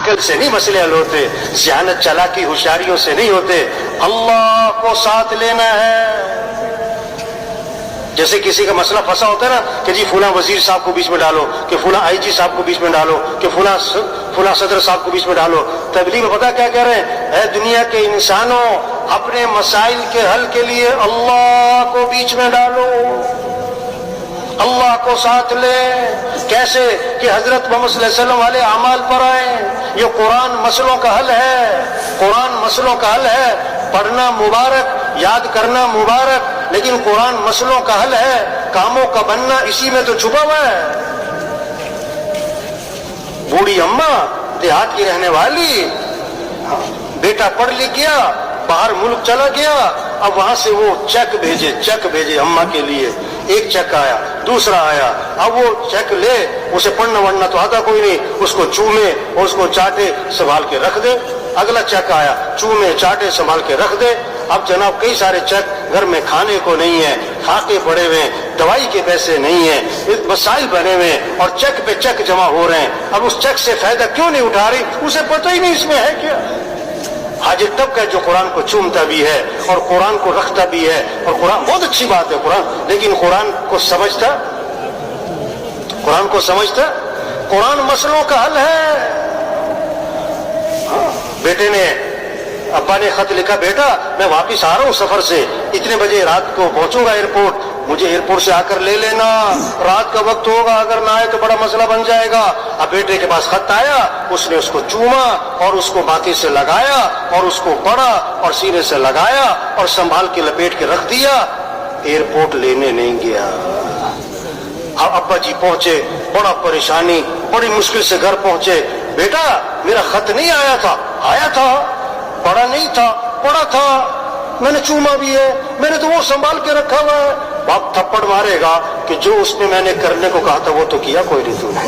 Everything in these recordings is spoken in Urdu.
عقل سے نہیں مسئلے حل ہوتے، ذہانت چالاکی ہوشیاریوں سے نہیں ہوتے، اللہ کو ساتھ لینا ہے۔ جیسے کسی کا مسئلہ پھنسا ہوتا ہے نا کہ جی فلاں وزیر صاحب کو بیچ میں ڈالو، کہ فلاں آئی جی صاحب کو بیچ میں ڈالو، کہ فلاں صدر صاحب کو بیچ میں ڈالو۔ تبلیغ میں پتہ کیا کہہ رہے ہیں؟ اے دنیا کے انسانوں، اپنے مسائل کے حل کے لیے اللہ کو بیچ میں ڈالو، اللہ کو ساتھ لے۔ کیسے کہ حضرت محمد صلی اللہ علیہ وسلم والے اعمال پر آئیں۔ یہ قرآن مسئلوں کا حل ہے، قرآن مسئلوں کا حل ہے۔ پڑھنا مبارک، یاد کرنا مبارک، لیکن قرآن مسئلوں کا حل ہے۔ کاموں کا بننا اسی میں تو چھپا ہوا ہے۔ بوڑھی اماں دیہات کی رہنے والی، بیٹا پڑھ لکھ گیا، باہر ملک چلا گیا، اب وہاں سے وہ چیک بھیجے اماں کے لیے۔ ایک چیک آیا، دوسرا آیا، اب وہ چیک لے، اسے پڑھنا وڑھنا تو آتا کوئی نہیں، اس کو چومے اور اس کو چاٹے، سنبھال کے رکھ دے۔ اگلا چیک آیا، چومے چاٹے سنبھال کے رکھ دے۔ اب جناب کئی سارے چیک گھر میں کھانے کو نہیں ہے، فاقے پڑے ہوئے ہیں، دوائی کے پیسے نہیں ہیں، مسائل بنے ہوئے ہیں اور چیک پہ چیک جمع ہو رہے ہیں۔ اب اس چیک سے فائدہ کیوں نہیں اٹھا رہی؟ اسے پتہ ہی نہیں اس میں ہے کیا۔ حاجی طبقہ جو قرآن کو چومتا بھی ہے اور قرآن کو رکھتا بھی ہے، اور قرآن بہت اچھی بات ہے قرآن، لیکن قرآن کو سمجھتا، قرآن مسئلوں کا حل ہے۔ بیٹے نے، ابا نے خط لکھا، بیٹا میں واپس آ رہا ہوں سفر سے، اتنے بجے رات کو پہنچوں گا ایئرپورٹ، مجھے ایئرپورٹ سے آ کر لے لینا، رات کا وقت ہوگا، اگر نہ آئے تو بڑا مسئلہ بن جائے گا۔ اب بیٹے کے پاس خط آیا، اس نے اس کو چوما اور اس کو ماتھے سے لگایا اور اس کو پڑھا اور سینے سے لگایا اور سنبھال کے لپیٹ کے رکھ دیا، ایئرپورٹ لینے نہیں گیا۔ اب ابا جی پہنچے، بڑا پریشانی، بڑی مشکل سے گھر پہنچے۔ بیٹا میرا خط نہیں آیا تھا؟ آیا تھا، پڑھا نہیں تھا؟ پڑھا تھا، میں نے چوما بھی ہے، میں نے تو وہ سنبھال کے رکھا ہوا ہے۔ باپ تھپڑ مارے گا کہ جو اس میں نے کرنے کو کہا تھا وہ تو کیا کوئی نہیں تو نے۔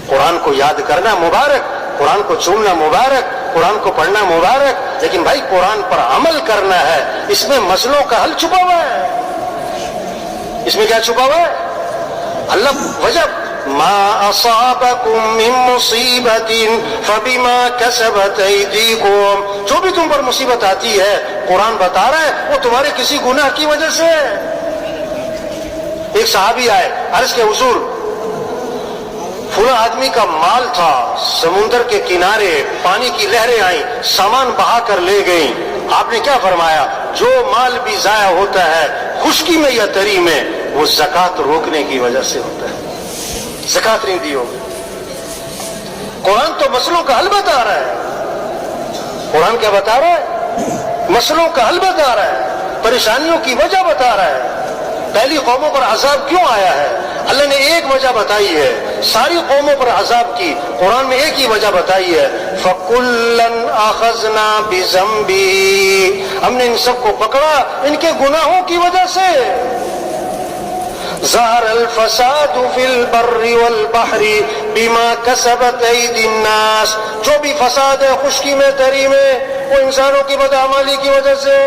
قرآن کو یاد کرنا مبارک، قرآن کو چومنا مبارک، قرآن کو پڑھنا مبارک، لیکن بھائی قرآن پر عمل کرنا ہے۔ اس میں مسئلوں کا حل چھپا ہوا ہے۔ اس میں کیا چھپا ہوا ہے؟ اللہ وجہ ما اصابکم من مصیبت فبما کسبت ایدیکم، جو بھی تم پر مصیبت آتی ہے قرآن بتا رہا ہے وہ تمہارے کسی گناہ کی وجہ سے ہے۔ ایک صحابی آئے، عرض کے حضور فلاں آدمی کا مال تھا، سمندر کے کنارے پانی کی لہریں آئیں، سامان بہا کر لے گئیں، آپ نے کیا فرمایا؟ جو مال بھی ضائع ہوتا ہے خشکی میں یا تری میں، وہ زکوٰۃ روکنے کی وجہ سے ہوتا ہے، زکوٰۃ نہیں دی ہوگی۔ قرآن تو مسئلوں کا حل بتا رہا ہے۔ قرآن کیا بتا رہا ہے؟ مسئلوں کا حل بتا رہا ہے، پریشانیوں کی وجہ بتا رہا ہے۔ پہلی قوموں پر عذاب کیوں آیا ہے؟ اللہ نے ایک وجہ بتائی ہے، ساری قوموں پر عذاب کی قرآن میں ایک ہی وجہ بتائی ہے، فَكُلًّا أَخَذْنَا بِذَنبِهِ، ہم نے ان سب کو پکڑا ان کے گناہوں کی وجہ سے۔ ظَهَرَ الْفَسَادُ فِي الْبَرِّ وَالْبَحْرِ بِمَا كَسَبَتْ أَيْدِي النَّاسِ، جو بھی فساد ہے خشکی میں تری میں وہ انسانوں کی بدعملی کی وجہ سے۔